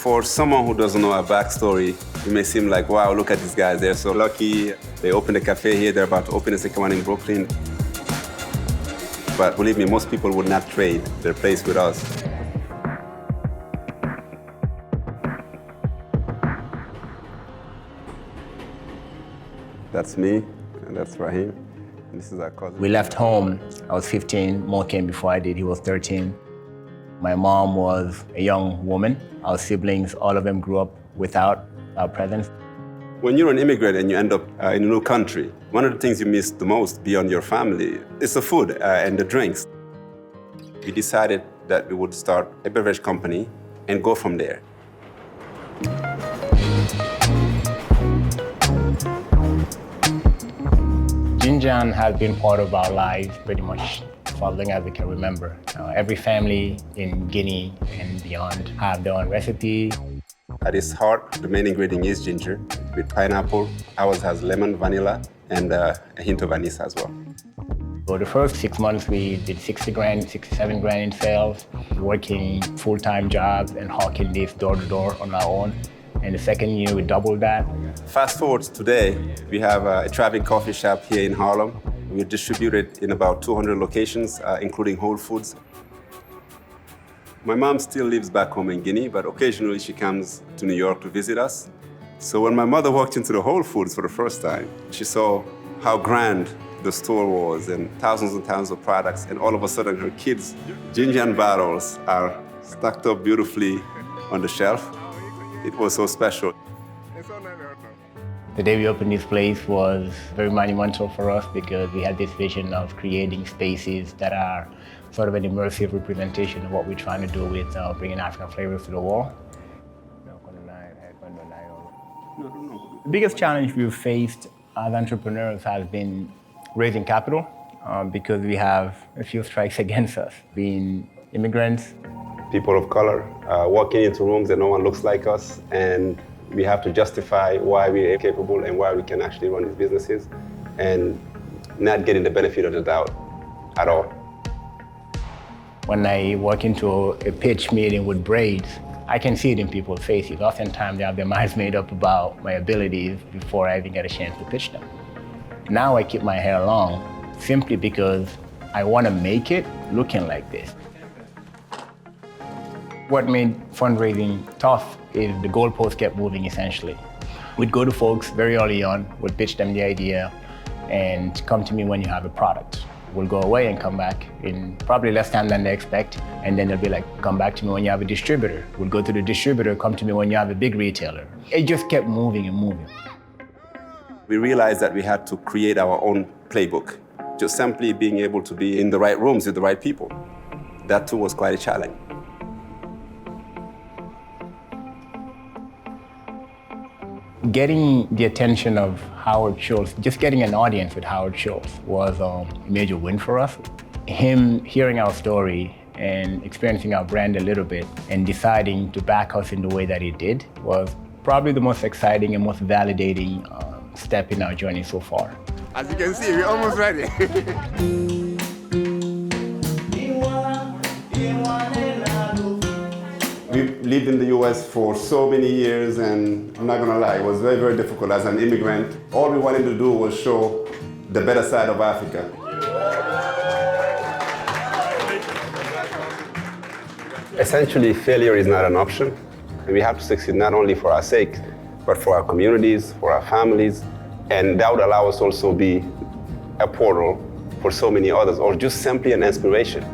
For someone who doesn't know our backstory, it may seem like, wow, look at these guys, they're so lucky. They opened a cafe here, they're about to open a second one in Brooklyn. But believe me, most people would not trade their place with us. That's me, and that's Rahim, and this is our cousin. We left home, I was 15, Mo came before I did, he was 13. My mom was a young woman. Our siblings, all of them grew up without our presence. When you're an immigrant and you end up in a new country, one of the things you miss the most beyond your family is the food and the drinks. We decided that we would start a beverage company and go from there. Ginjan has been part of our lives pretty much for as long as we can remember. Every family in Guinea and beyond have their own recipe. At its heart, the main ingredient is ginger with pineapple. Ours has lemon, vanilla, and a hint of anise as well. For the first 6 months, we did 60 grand, 67 grand in sales, working full-time jobs and hawking this door to door on our own. And the second year, we doubled that. Fast forward to today, we have a thriving coffee shop here in Harlem. We distribute it in about 200 locations, including Whole Foods. My mom still lives back home in Guinea, but occasionally she comes to New York to visit us. So when my mother walked into the Whole Foods for the first time, she saw how grand the store was and thousands of products, and all of a sudden her kids' Ginjan bottles are stacked up beautifully on the shelf. It was so special. The day we opened this place was very monumental for us because we had this vision of creating spaces that are sort of an immersive representation of what we're trying to do with bringing African flavors to the world. The biggest challenge we've faced as entrepreneurs has been raising capital because we have a few strikes against us, being immigrants. People of color walking into rooms and no one looks like us, and we have to justify why we are capable and why we can actually run these businesses and not getting the benefit of the doubt at all. When I walk into a pitch meeting with braids, I can see it in people's faces. Oftentimes they have their minds made up about my abilities before I even get a chance to pitch them. Now I keep my hair long simply because I want to make it looking like this. What made fundraising tough is the goalpost kept moving essentially. We'd go to folks very early on, would pitch them the idea, and come to me when you have a product. We'll go away and come back in probably less time than they expect, and then they'll be like, come back to me when you have a distributor. We'll go to the distributor, come to me when you have a big retailer. It just kept moving and moving. We realized that we had to create our own playbook, just simply being able to be in the right rooms with the right people. That too was quite a challenge. Getting the attention of Howard Schultz, just getting an audience with Howard Schultz was a major win for us. Him hearing our story and experiencing our brand a little bit and deciding to back us in the way that he did was probably the most exciting and most validating step in our journey so far. As you can see, we're almost ready. We lived in the US for so many years, and I'm not gonna lie, it was very, very difficult as an immigrant. All we wanted to do was show the better side of Africa. Essentially, failure is not an option, and we have to succeed not only for our sake, but for our communities, for our families, and that would allow us also be a portal for so many others, or just simply an inspiration.